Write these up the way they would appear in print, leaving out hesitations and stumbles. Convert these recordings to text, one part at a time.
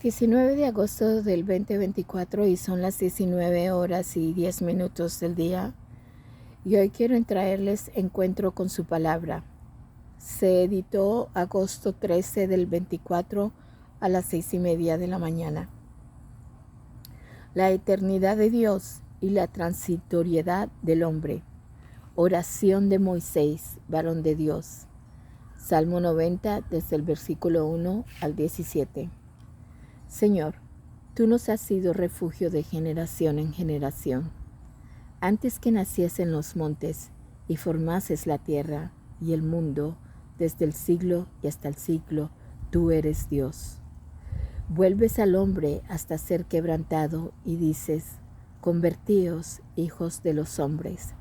19 de agosto del 2024 y son las 19 horas y 10 minutos del día. Y hoy quiero traerles Encuentro con su palabra. Se editó agosto 13 del 24 a las 6:30 de la mañana. La eternidad de Dios y la transitoriedad del hombre. Oración de Moisés, varón de Dios. Salmo 90 desde el versículo 1 al 17. Señor, tú nos has sido refugio de generación en generación. Antes que naciesen los montes y formases la tierra y el mundo, desde el siglo y hasta el siglo, tú eres Dios. Vuelves al hombre hasta ser quebrantado y dices, convertíos, hijos de los hombres.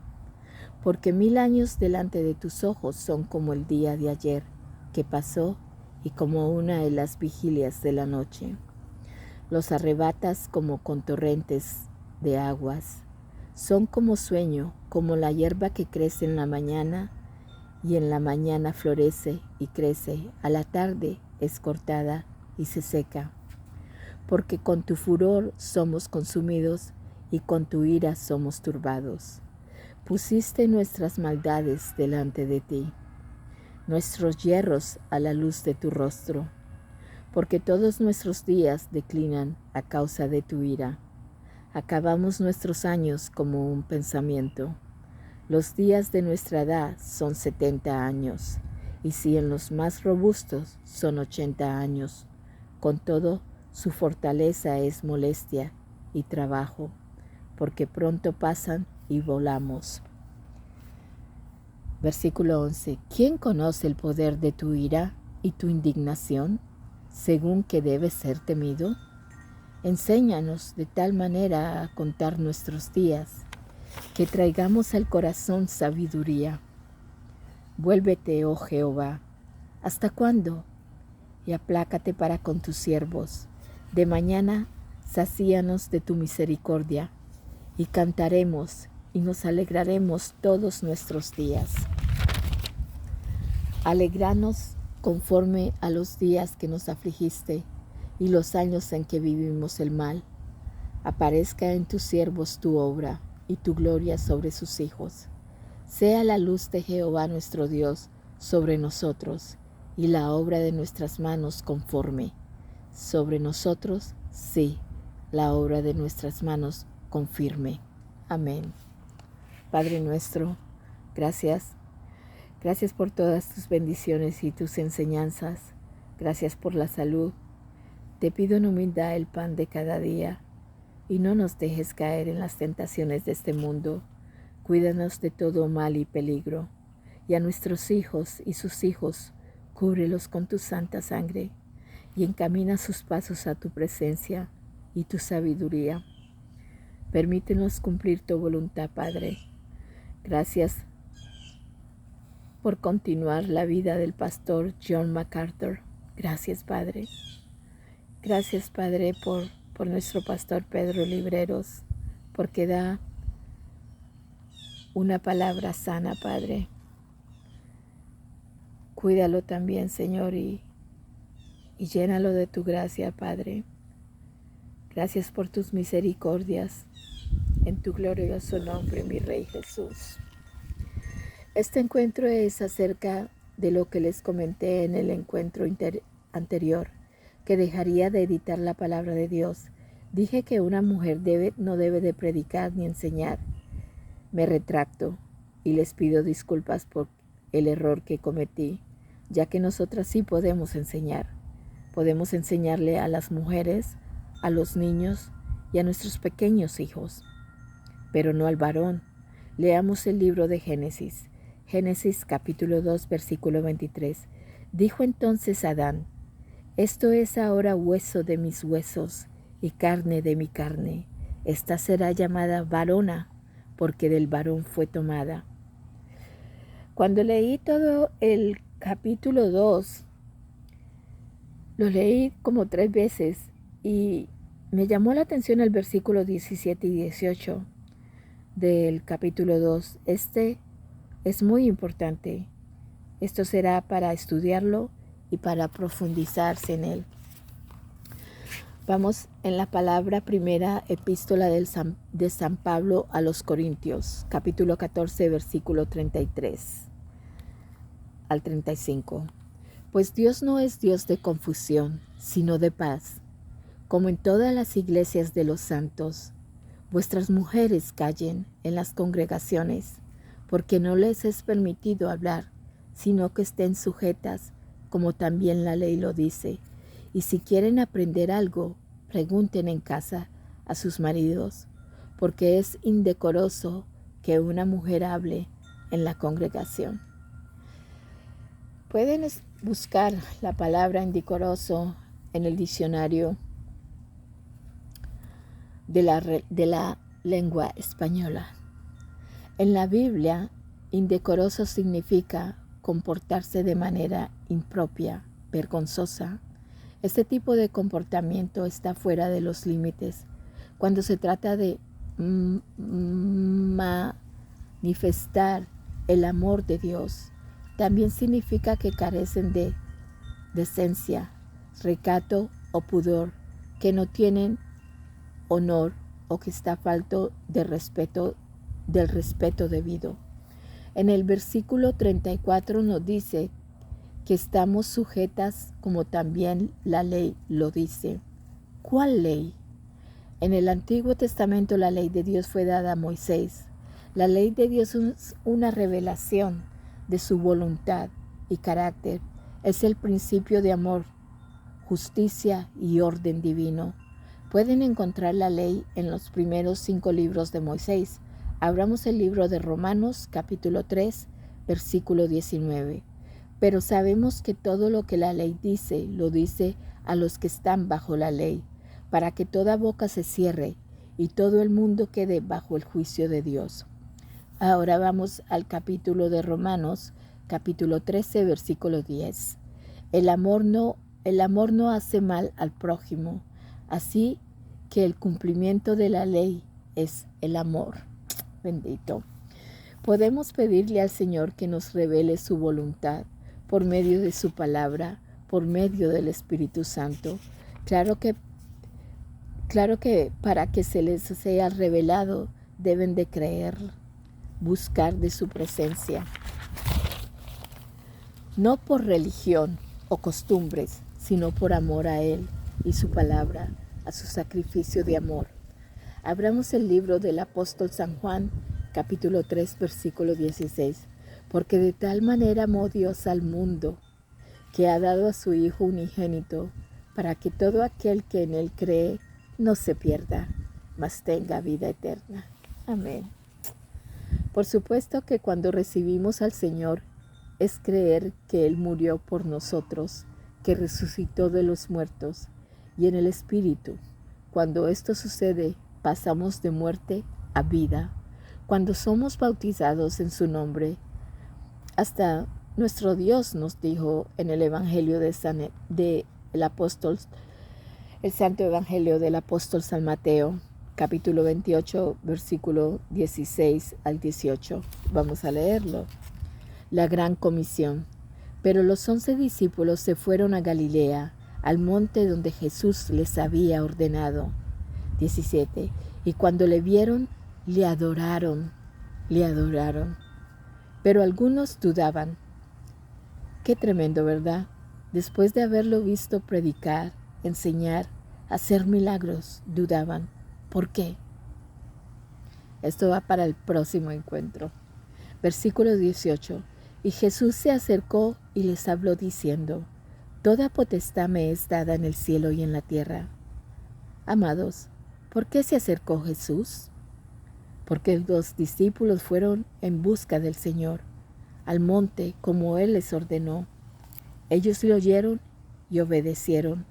Porque 1000 años delante de tus ojos son como el día de ayer que pasó y como una de las vigilias de la noche. Los arrebatas como con torrentes de aguas. Son como sueño, como la hierba que crece en la mañana y en la mañana florece y crece, a la tarde es cortada y se seca. Porque con tu furor somos consumidos y con tu ira somos turbados. Pusiste nuestras maldades delante de ti, nuestros yerros a la luz de tu rostro. Porque todos nuestros días declinan a causa de tu ira. Acabamos nuestros años como un pensamiento. Los días de nuestra edad son 70 años, y si en los más robustos son 80 años. Con todo, su fortaleza es molestia y trabajo, porque pronto pasan y volamos. Versículo 11. ¿Quién conoce el poder de tu ira y tu indignación, según que debe ser temido? Enséñanos de tal manera a contar nuestros días, que traigamos al corazón sabiduría. Vuélvete, oh Jehová, ¿hasta cuándo? Y aplácate para con tus siervos. De mañana sacíanos de tu misericordia, y cantaremos y nos alegraremos todos nuestros días. Alegranos conforme a los días que nos afligiste y los años en que vivimos el mal. Aparezca en tus siervos tu obra y tu gloria sobre sus hijos. Sea la luz de Jehová nuestro Dios sobre nosotros y la obra de nuestras manos conforme. Sobre nosotros, sí, la obra de nuestras manos confirme. Amén. Padre nuestro, gracias. Gracias por todas tus bendiciones y tus enseñanzas. Gracias por la salud. Te pido en humildad el pan de cada día y no nos dejes caer en las tentaciones de este mundo. Cuídanos de todo mal y peligro. Y a nuestros hijos y sus hijos, cúbrelos con tu santa sangre y encamina sus pasos a tu presencia y tu sabiduría. Permítenos cumplir tu voluntad, Padre. Gracias por continuar la vida del pastor John MacArthur. Gracias, Padre. Gracias, Padre, por nuestro pastor Pedro Libreros, porque da una palabra sana, Padre. Cuídalo también, Señor, y llénalo de tu gracia, Padre. Gracias por tus misericordias. En tu glorioso nombre, mi Rey Jesús. Este encuentro es acerca de lo que les comenté en el encuentro anterior, que dejaría de editar la palabra de Dios. Dije que una mujer no debe de predicar ni enseñar. Me retracto y les pido disculpas por el error que cometí, ya que nosotras sí podemos enseñar. Podemos enseñarle a las mujeres, a los niños y a nuestros pequeños hijos, pero no al varón. Leamos el libro de Génesis. Génesis capítulo 2, versículo 23. Dijo entonces Adán, esto es ahora hueso de mis huesos y carne de mi carne. Esta será llamada varona, porque del varón fue tomada. Cuando leí todo el capítulo 2, lo leí como 3 veces y me llamó la atención el versículo 17 y 18 del capítulo 2. Este es muy importante. Esto será para estudiarlo y para profundizarse en él. Vamos en la palabra primera epístola de San Pablo a los Corintios, capítulo 14, versículo 33 al 35. Pues Dios no es Dios de confusión, sino de paz, como en todas las iglesias de los santos. Vuestras mujeres callen en las congregaciones, porque no les es permitido hablar, sino que estén sujetas, como también la ley lo dice. Y si quieren aprender algo, pregunten en casa a sus maridos, porque es indecoroso que una mujer hable en la congregación. Pueden buscar la palabra indecoroso en el diccionario de la lengua española. En la Biblia, indecoroso significa comportarse de manera impropia, vergonzosa. Este tipo de comportamiento está fuera de los límites cuando se trata de manifestar el amor de Dios. También significa que carecen de decencia, recato o pudor, que no tienen honor o que está falto de respeto, del respeto debido. En el versículo 34 nos dice que estamos sujetas como también la ley lo dice. ¿Cuál ley? En el Antiguo Testamento la ley de Dios fue dada a Moisés. La ley de Dios es una revelación de su voluntad y carácter. Es el principio de amor, justicia y orden divino. Pueden encontrar la ley en los primeros 5 libros de Moisés. Abramos el libro de Romanos, capítulo 3, versículo 19. Pero sabemos que todo lo que la ley dice, lo dice a los que están bajo la ley, para que toda boca se cierre y todo el mundo quede bajo el juicio de Dios. Ahora vamos al capítulo de Romanos, capítulo 13, versículo 10. El amor no hace mal al prójimo, así que el cumplimiento de la ley es el amor. Bendito. Podemos pedirle al Señor que nos revele su voluntad por medio de su palabra, por medio del Espíritu Santo. Claro que para que se les sea revelado deben de creer, buscar de su presencia. No por religión o costumbres, sino por amor a Él y su palabra, a su sacrificio de amor. Abramos el libro del apóstol San Juan, capítulo 3, versículo 16. Porque de tal manera amó Dios al mundo, que ha dado a su Hijo unigénito, para que todo aquel que en Él cree no se pierda, mas tenga vida eterna. Amén. Por supuesto que cuando recibimos al Señor, es creer que Él murió por nosotros, que resucitó de los muertos, y en el Espíritu. Cuando esto sucede, pasamos de muerte a vida. Cuando somos bautizados en su nombre, hasta nuestro Dios nos dijo en el Evangelio el Santo Evangelio del apóstol San Mateo, capítulo 28, versículo 16 al 18. Vamos a leerlo. La gran comisión. Pero los 11 discípulos se fueron a Galilea, al monte donde Jesús les había ordenado. 17. Y cuando le vieron, le adoraron. Pero algunos dudaban. Qué tremendo, ¿verdad? Después de haberlo visto predicar, enseñar, hacer milagros, dudaban. ¿Por qué? Esto va para el próximo encuentro. Versículo 18. Y Jesús se acercó y les habló diciendo: Toda potestad me es dada en el cielo y en la tierra. Amados, ¿por qué se acercó Jesús? Porque los discípulos fueron en busca del Señor, al monte como Él les ordenó. Ellos le oyeron y obedecieron.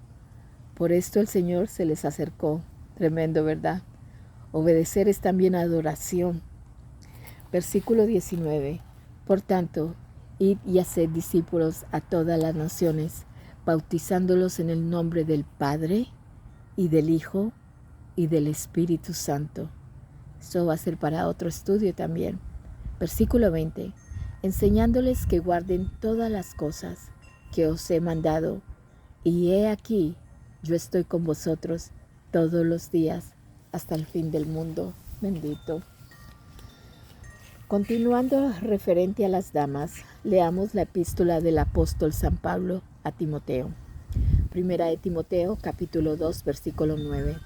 Por esto el Señor se les acercó. Tremendo, ¿verdad? Obedecer es también adoración. Versículo 19. Por tanto, id y haced discípulos a todas las naciones, bautizándolos en el nombre del Padre, y del Hijo, y del Espíritu Santo. Esto va a ser para otro estudio también. Versículo 20. Enseñándoles que guarden todas las cosas que os he mandado. Y he aquí, yo estoy con vosotros todos los días hasta el fin del mundo. Bendito. Continuando referente a las damas, leamos la epístola del apóstol San Pablo a Timoteo. Primera de Timoteo, capítulo 2, versículo 9.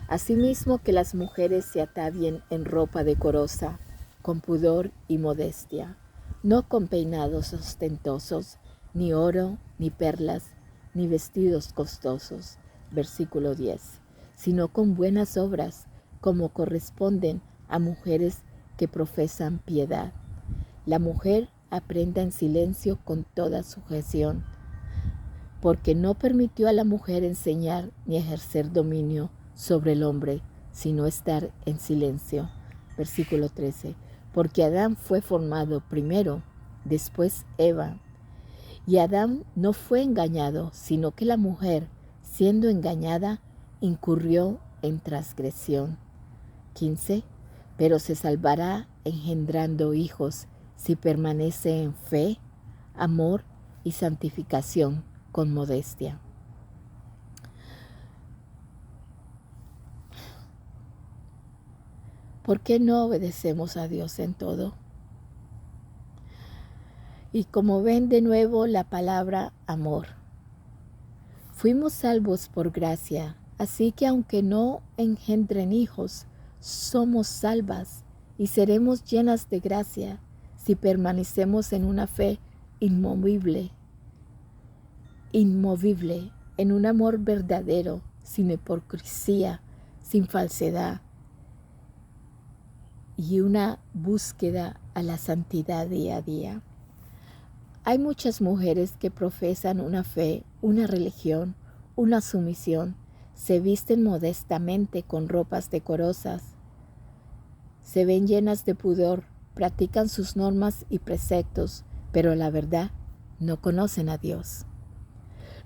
Asimismo que las mujeres se atavien en ropa decorosa, con pudor y modestia, no con peinados ostentosos, ni oro, ni perlas, ni vestidos costosos. Versículo 10. Sino con buenas obras, como corresponden a mujeres que profesan piedad. La mujer aprenda en silencio con toda sujeción, porque no permitió a la mujer enseñar ni ejercer dominio sobre el hombre, sino estar en silencio. Versículo 13. Porque Adán fue formado primero, después Eva. Y Adán no fue engañado, sino que la mujer, siendo engañada, incurrió en transgresión. 15. Pero se salvará engendrando hijos si permanece en fe, amor y santificación con modestia. ¿Por qué no obedecemos a Dios en todo? Y como ven de nuevo la palabra amor. Fuimos salvos por gracia, así que aunque no engendren hijos, somos salvas y seremos llenas de gracia si permanecemos en una fe inmovible, en un amor verdadero, sin hipocresía, sin falsedad y una búsqueda a la santidad día a día. Hay muchas mujeres que profesan una fe, una religión, una sumisión, se visten modestamente con ropas decorosas, se ven llenas de pudor, practican sus normas y preceptos, pero la verdad no conocen a Dios.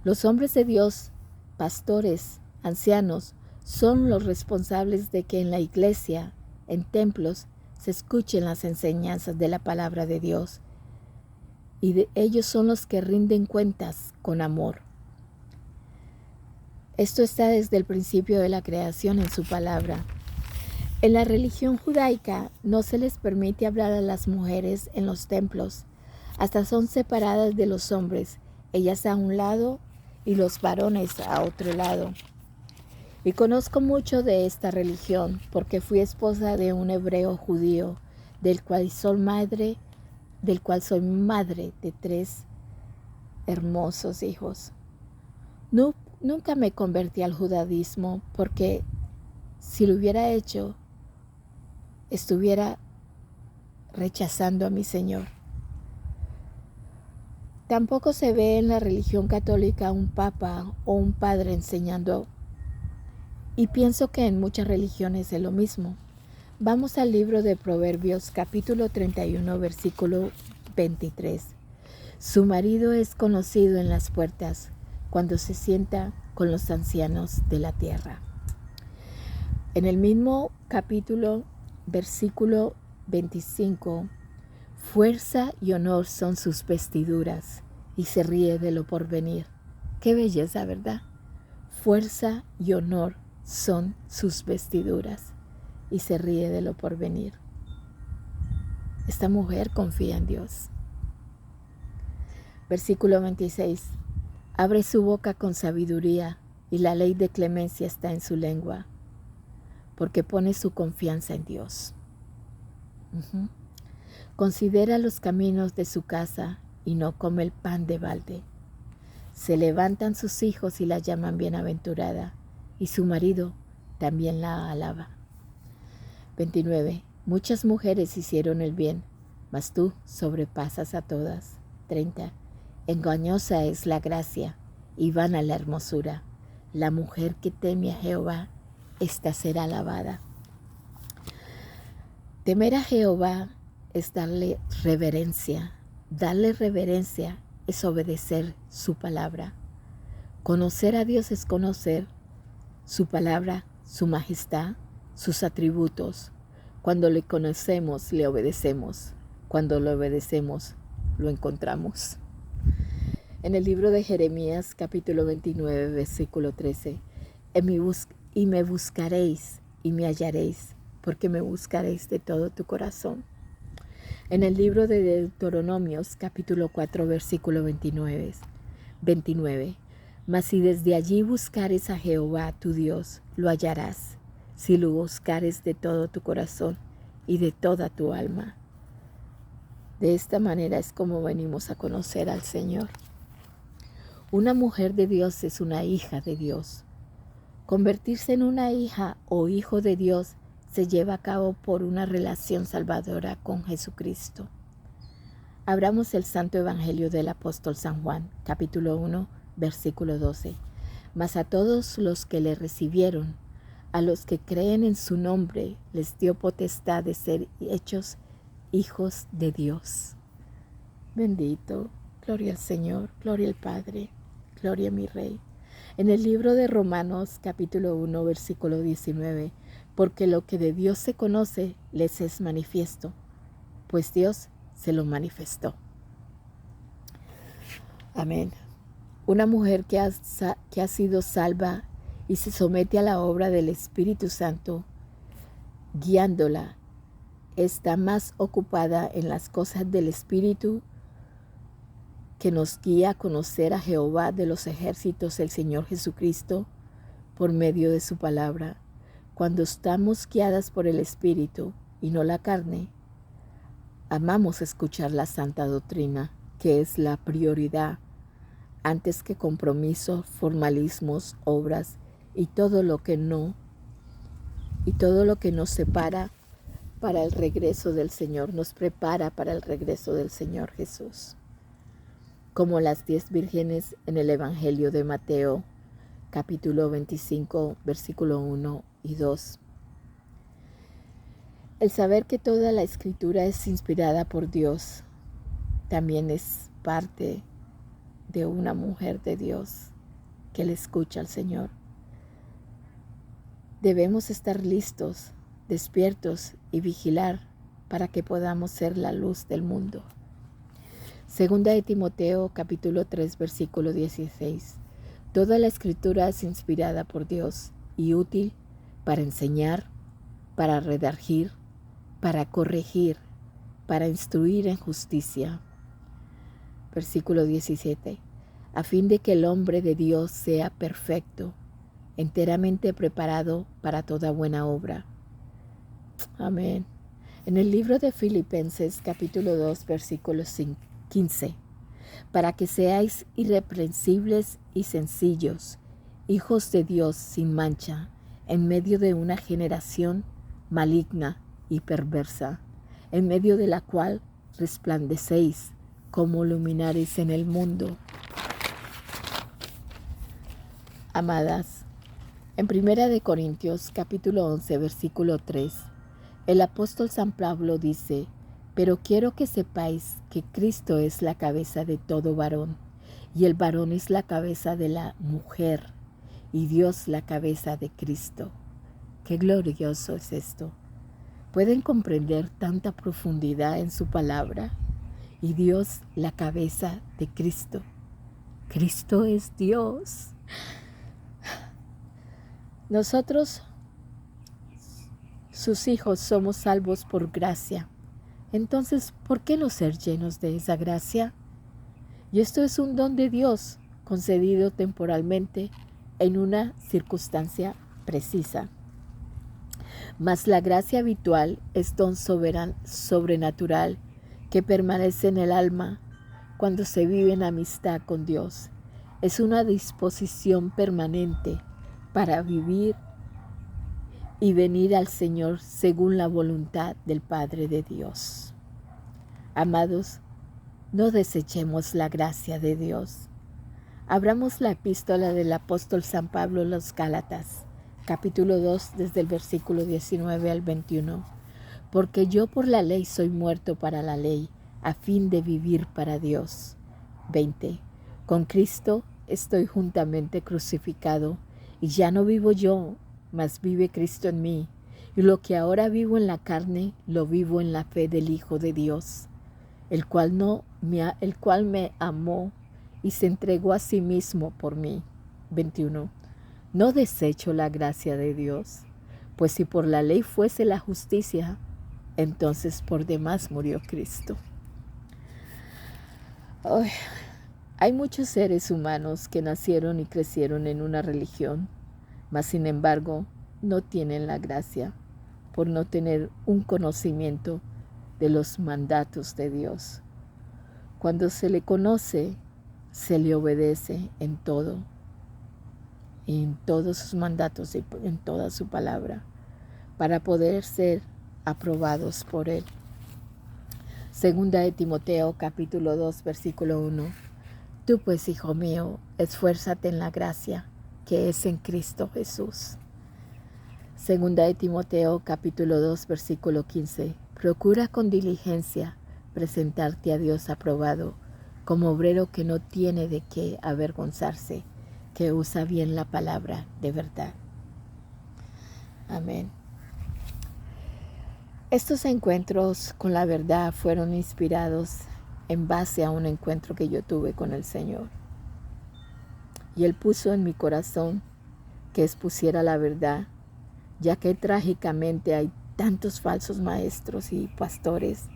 Los hombres de Dios, pastores, ancianos, son los responsables de que en la iglesia, en templos, se escuchen las enseñanzas de la palabra de Dios. Y ellos son los que rinden cuentas con amor. Esto está desde el principio de la creación en su palabra. En la religión judaica no se les permite hablar a las mujeres en los templos, hasta son separadas de los hombres, ellas a un lado y los varones a otro lado. Y conozco mucho de esta religión porque fui esposa de un hebreo judío, del cual soy madre de 3 hermosos hijos. Nunca me convertí al judaísmo porque si lo hubiera hecho, estuviera rechazando a mi Señor. Tampoco se ve en la religión católica un papa o un padre enseñando, y pienso que en muchas religiones es lo mismo. Vamos al libro de Proverbios, capítulo 31, versículo 23. Su marido es conocido en las puertas cuando se sienta con los ancianos de la tierra. En el mismo capítulo, versículo 25, fuerza y honor son sus vestiduras y se ríe de lo porvenir. Qué belleza, ¿verdad? Fuerza y honor son sus vestiduras y se ríe de lo porvenir. Esta mujer confía en Dios. Versículo 26. Abre su boca con sabiduría y la ley de clemencia está en su lengua, porque pone su confianza en Dios. Considera los caminos de su casa y no come el pan de balde. Se levantan sus hijos y la llaman bienaventurada, y su marido también la alaba. 29. Muchas mujeres hicieron el bien, mas tú sobrepasas a todas. 30. Engañosa es la gracia y vana la hermosura. La mujer que teme a Jehová, ésta será alabada. Temer a Jehová es darle reverencia. Darle reverencia es obedecer su palabra. Conocer a Dios es conocer su palabra, su majestad, sus atributos. Cuando le conocemos, le obedecemos. Cuando lo obedecemos, lo encontramos. En el libro de Jeremías, capítulo 29, versículo 13, y me buscaréis y me hallaréis, porque me buscaréis de todo tu corazón. En el libro de Deuteronomios, capítulo 4, versículo 29, mas si desde allí buscares a Jehová tu Dios, lo hallarás, si lo buscares de todo tu corazón y de toda tu alma. De esta manera es como venimos a conocer al Señor. Una mujer de Dios es una hija de Dios. Convertirse en una hija o hijo de Dios se lleva a cabo por una relación salvadora con Jesucristo. Abramos el Santo Evangelio del Apóstol San Juan, capítulo 1, versículo 12. Mas a todos los que le recibieron, a los que creen en su nombre, les dio potestad de ser hechos hijos de Dios. Bendito, gloria al Señor, gloria al Padre, gloria a mi Rey. En el libro de Romanos, capítulo 1, versículo 19, porque lo que de Dios se conoce les es manifiesto, pues Dios se lo manifestó. Amén. Una mujer que ha sido salva y se somete a la obra del Espíritu Santo, guiándola, está más ocupada en las cosas del Espíritu, que nos guía a conocer a Jehová de los ejércitos, el Señor Jesucristo, por medio de su palabra. Cuando estamos guiadas por el Espíritu y no la carne, amamos escuchar la santa doctrina, que es la prioridad, antes que compromisos, formalismos, obras y todo lo que nos separa para el regreso del Señor, nos prepara para el regreso del Señor Jesús. Como las 10 vírgenes en el Evangelio de Mateo, capítulo 25, versículo 1 y 2. El saber que toda la Escritura es inspirada por Dios también es parte de una mujer de Dios que le escucha al Señor. Debemos estar listos, despiertos y vigilar para que podamos ser la luz del mundo. Segunda de Timoteo, capítulo 3, versículo 16. Toda la Escritura es inspirada por Dios y útil para enseñar, para redarguir, para corregir, para instruir en justicia. Versículo 17. A fin de que el hombre de Dios sea perfecto, enteramente preparado para toda buena obra. Amén. En el libro de Filipenses, capítulo 2, versículo 15. Para que seáis irreprensibles y sencillos, hijos de Dios sin mancha, en medio de una generación maligna y perversa, en medio de la cual resplandecéis como luminares en el mundo. Amadas, en 1 Corintios capítulo 11, versículo 3, el apóstol San Pablo dice: pero quiero que sepáis que Cristo es la cabeza de todo varón, y el varón es la cabeza de la mujer, y Dios la cabeza de Cristo. Qué glorioso es esto. ¿Pueden comprender tanta profundidad en su palabra? Y Dios la cabeza de Cristo. Cristo es Dios. Nosotros, sus hijos, somos salvos por gracia. Entonces, ¿por qué no ser llenos de esa gracia? Y esto es un don de Dios, concedido temporalmente en una circunstancia precisa. Mas la gracia habitual es don sobrenatural que permanece en el alma cuando se vive en amistad con Dios. Es una disposición permanente para vivir y venir al Señor según la voluntad del Padre de Dios. Amados, no desechemos la gracia de Dios. Abramos la epístola del apóstol San Pablo a los Gálatas, capítulo 2, desde el versículo 19 al 21. Porque yo por la ley soy muerto para la ley, a fin de vivir para Dios. 20. Con Cristo estoy juntamente crucificado, y ya no vivo yo, mas vive Cristo en mí. Y lo que ahora vivo en la carne, lo vivo en la fe del Hijo de Dios, el cual me amó y se entregó a sí mismo por mí. 21. No desecho la gracia de Dios, pues si por la ley fuese la justicia, entonces por demás murió Cristo. Ay, hay muchos seres humanos que nacieron y crecieron en una religión, mas sin embargo no tienen la gracia por no tener un conocimiento de los mandatos de Dios. Cuando se le conoce, se le obedece en todo, en todos sus mandatos y en toda su palabra, para poder ser aprobados por Él. Segunda de Timoteo, capítulo 2, versículo 1. Tú pues, hijo mío, esfuérzate en la gracia que es en Cristo Jesús. Segunda de Timoteo, capítulo 2, versículo 15. Procura con diligencia presentarte a Dios aprobado, como obrero que no tiene de qué avergonzarse, que usa bien la palabra de verdad. Amén. Estos encuentros con la verdad fueron inspirados en base a un encuentro que yo tuve con el Señor. Y Él puso en mi corazón que expusiera la verdad, ya que trágicamente hay tantos falsos maestros y pastores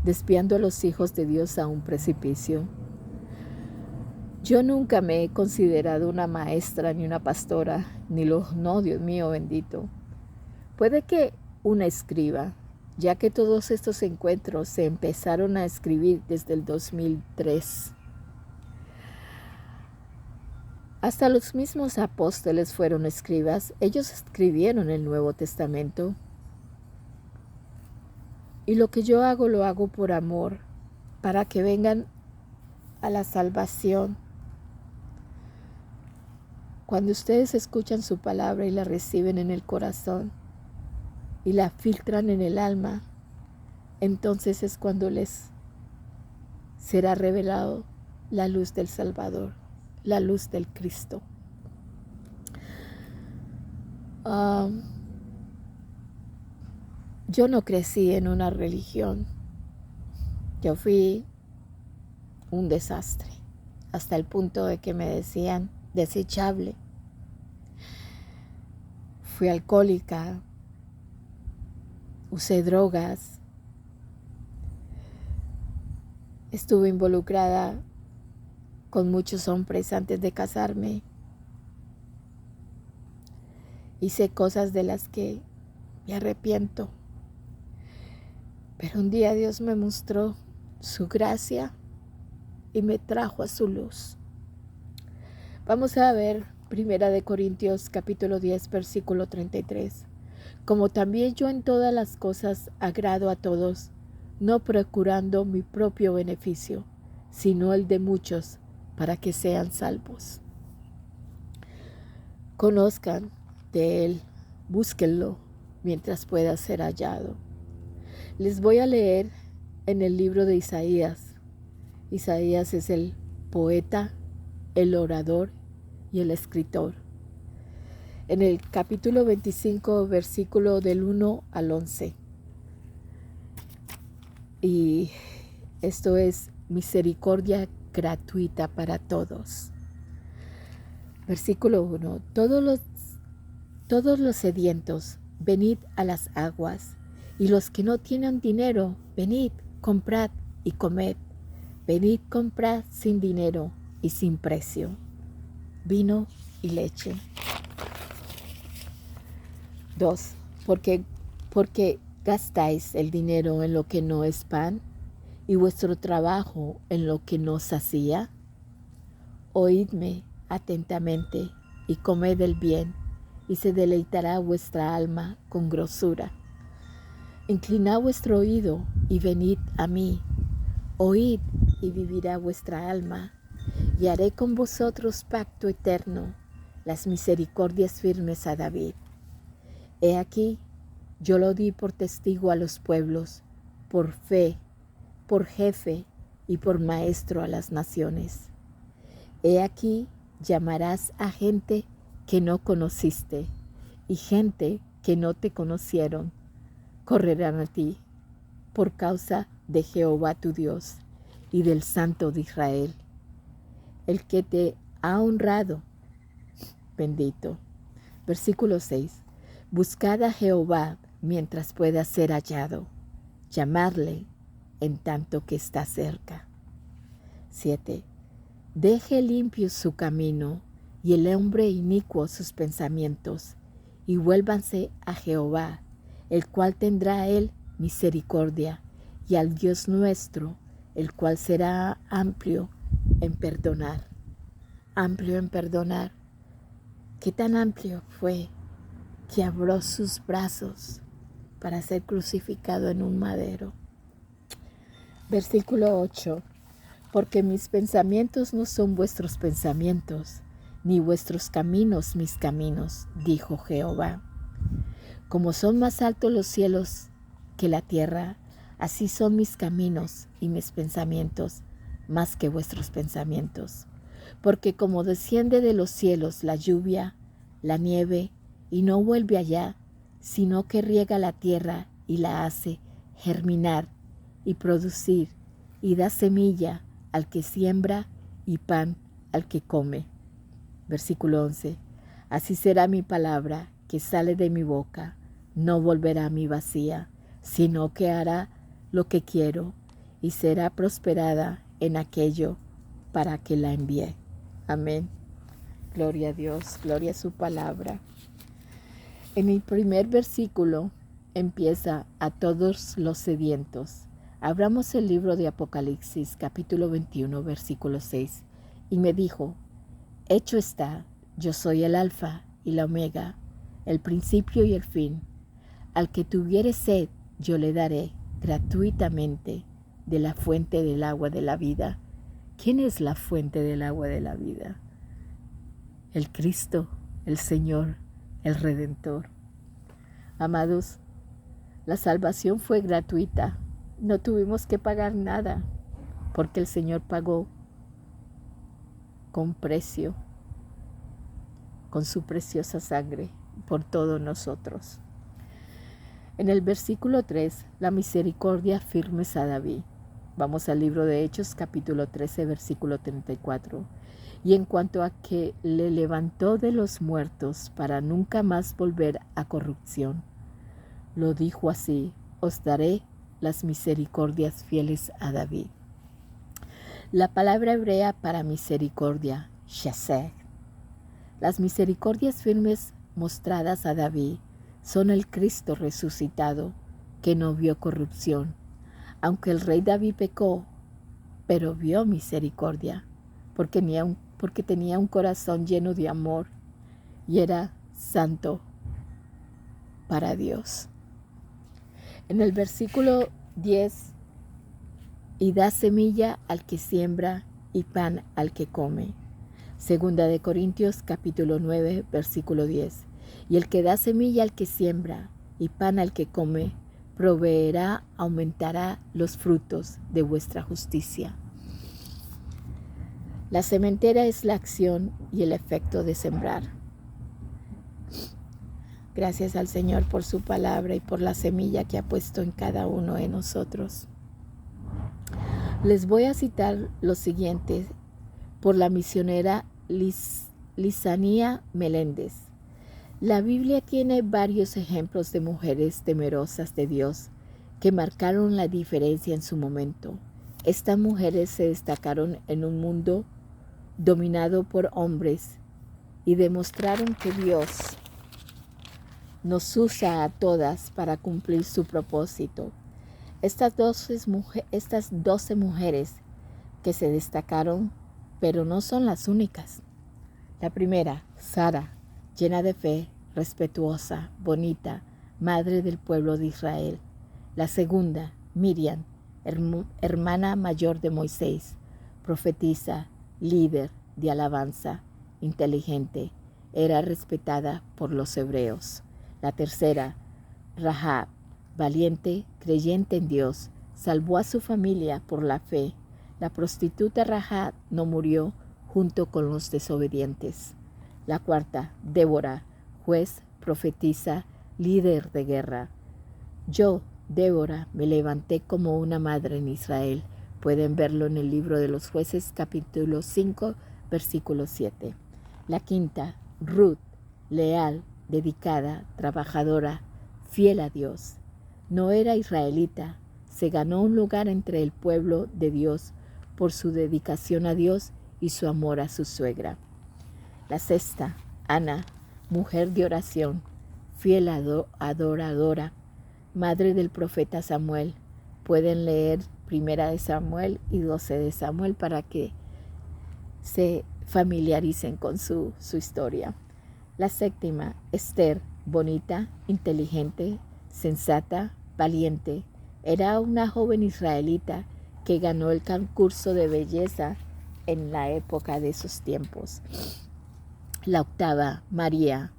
desviando a los hijos de Dios a un precipicio. Yo nunca me he considerado una maestra ni una pastora, no, Dios mío bendito. Puede que una escriba, ya que todos estos encuentros se empezaron a escribir desde el 2003. Hasta los mismos apóstoles fueron escribas. Ellos escribieron el Nuevo Testamento. Y lo que yo hago, lo hago por amor, para que vengan a la salvación. Cuando ustedes escuchan su palabra y la reciben en el corazón y la filtran en el alma, entonces es cuando les será revelado la luz del Salvador, la luz del Cristo. Yo no crecí en una religión. Yo fui un desastre, hasta el punto de que me decían desechable. Fui alcohólica, usé drogas, estuve involucrada con muchos hombres antes de casarme. Hice cosas de las que me arrepiento. Pero un día Dios me mostró su gracia y me trajo a su luz. Vamos a ver 1 Corintios capítulo 10, versículo 33. Como también yo en todas las cosas agrado a todos, no procurando mi propio beneficio, sino el de muchos, para que sean salvos. Conozcan de Él, búsquenlo mientras pueda ser hallado. Les voy a leer en el libro de Isaías. Isaías es el poeta, el orador y el escritor. En el capítulo 25, versículo del 1 al 11. Y esto es misericordia gratuita para todos. Versículo 1. Todos los sedientos, venid a las aguas, y los que no tienen dinero, venid, comprad y comed. Venid, comprad sin dinero y sin precio, vino y leche. 2. Porque gastáis el dinero en lo que no es pan, y vuestro trabajo en lo que no sacía. Oídme atentamente y comed el bien, y se deleitará vuestra alma con grosura. Inclinad vuestro oído y venid a mí. Oíd y vivirá vuestra alma, y haré con vosotros pacto eterno, las misericordias firmes a David. He aquí, yo lo di por testigo a los pueblos, por fe, por jefe y por maestro a las naciones. He aquí, llamarás a gente que no conociste, y gente que no te conocieron, correrán a ti, por causa de Jehová tu Dios y del Santo de Israel. el que te ha honrado, bendito. Versículo 6. Buscad a Jehová mientras pueda ser hallado, llamarle en tanto que está cerca. 7. Deje limpio su camino y el hombre inicuo sus pensamientos, y vuélvanse a Jehová, el cual tendrá él misericordia, y al Dios nuestro, el cual será amplio en perdonar. Amplio en perdonar. ¿Qué tan amplio fue que abrió sus brazos para ser crucificado en un madero? Versículo 8. Porque mis pensamientos no son vuestros pensamientos, ni vuestros caminos mis caminos, dijo Jehová. Como son más altos los cielos que la tierra, así son mis caminos y mis pensamientos más que vuestros pensamientos. Porque como desciende de los cielos la lluvia, la nieve, y no vuelve allá, sino que riega la tierra y la hace germinar y producir, y da semilla al que siembra y pan al que come. Versículo 11. Así será mi palabra que sale de mi boca, no volverá a mí vacía, sino que hará lo que quiero y será prosperada en aquello para que la envíe. Amén. Gloria a Dios, gloria a su palabra. En el primer versículo empieza: a todos los sedientos. Abramos el libro de Apocalipsis, capítulo 21, versículo 6. Y me dijo: hecho está, yo soy el alfa y la omega, el principio y el fin. Al que tuviere sed, yo le daré gratuitamente de la fuente del agua de la vida. ¿Quién es la fuente del agua de la vida? El Cristo, el Señor, el Redentor. Amados, la salvación fue gratuita. No tuvimos que pagar nada, porque el Señor pagó con precio, con su preciosa sangre, por todos nosotros. En el versículo 3, la misericordia firmes a David. Vamos al libro de Hechos, capítulo 13, versículo 34. Y en cuanto a que le levantó de los muertos para nunca más volver a corrupción, lo dijo así: os daré las misericordias fieles a David. La palabra hebrea para misericordia, chesed. Las misericordias firmes mostradas a David son el Cristo resucitado, que no vio corrupción, aunque el rey David pecó, pero vio misericordia, porque tenía un corazón lleno de amor y era santo para Dios. En el versículo 10, y da semilla al que siembra y pan al que come. Segunda de Corintios capítulo 9, versículo 10. Y el que da semilla al que siembra y pan al que come, proveerá, aumentará los frutos de vuestra justicia. La sementera es la acción y el efecto de sembrar. Gracias al Señor por su palabra y por la semilla que ha puesto en cada uno de nosotros. Les voy a citar lo siguiente por la misionera Lizania Meléndez. La Biblia tiene varios ejemplos de mujeres temerosas de Dios que marcaron la diferencia en su momento. Estas mujeres se destacaron en un mundo dominado por hombres y demostraron que Dios nos usa a todas para cumplir su propósito. Estas 12 mujeres que se destacaron, pero no son las únicas. La primera, Sara, llena de fe, respetuosa, bonita, madre del pueblo de Israel. La segunda, Miriam, hermana mayor de Moisés, profetisa, líder de alabanza, inteligente, era respetada por los hebreos. La tercera, Rahab, valiente, creyente en Dios, salvó a su familia por la fe. La prostituta Rahab no murió junto con los desobedientes. La cuarta, Débora, juez, profetisa, líder de guerra. Yo, Débora, me levanté como una madre en Israel. Pueden verlo en el libro de los Jueces, capítulo 5, versículo 7. La quinta, Ruth, leal, dedicada, trabajadora, fiel a Dios. No era israelita, se ganó un lugar entre el pueblo de Dios por su dedicación a Dios y su amor a su suegra. La sexta, Ana, mujer de oración, fiel adoradora, madre del profeta Samuel. Pueden leer 1 de Samuel y 12 de Samuel para que se familiaricen con su historia. La séptima, Esther, bonita, inteligente, sensata, valiente. Era una joven israelita que ganó el concurso de belleza en la época de esos tiempos. La octava, María,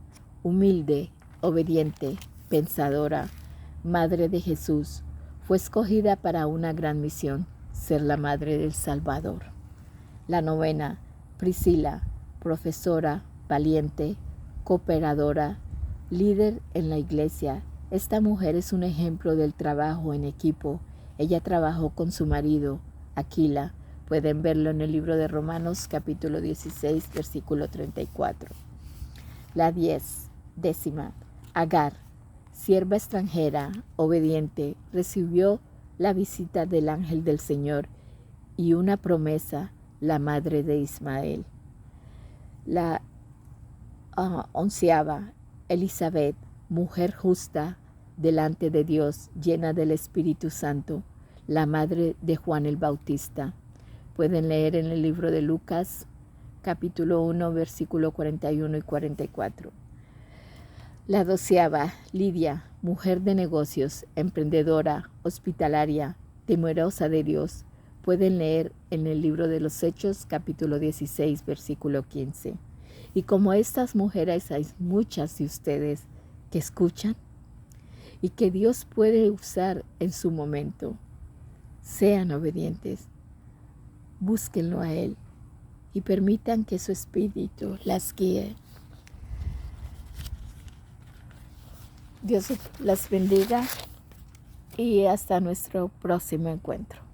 humilde, obediente, pensadora, madre de Jesús, fue escogida para una gran misión, ser la madre del Salvador. La novena, Priscila, profesora, valiente, cooperadora, líder en la iglesia. Esta mujer es un ejemplo del trabajo en equipo. Ella trabajó con su marido, Aquila. Pueden verlo en el libro de Romanos, capítulo 16, versículo 34. La décima, Agar, sierva extranjera, obediente, recibió la visita del ángel del Señor y una promesa, la madre de Ismael. La onceava, Elizabeth, mujer justa delante de Dios, llena del Espíritu Santo, la madre de Juan el Bautista. Pueden leer en el libro de Lucas, capítulo 1, versículo 41 y 44. La doceava, Lidia, mujer de negocios, emprendedora, hospitalaria, temerosa de Dios. Pueden leer en el libro de los Hechos, capítulo 16, versículo 15. Y como estas mujeres hay muchas de ustedes que escuchan y que Dios puede usar en su momento. Sean obedientes, búsquenlo a Él y permitan que su Espíritu las guíe. Dios las bendiga y hasta nuestro próximo encuentro.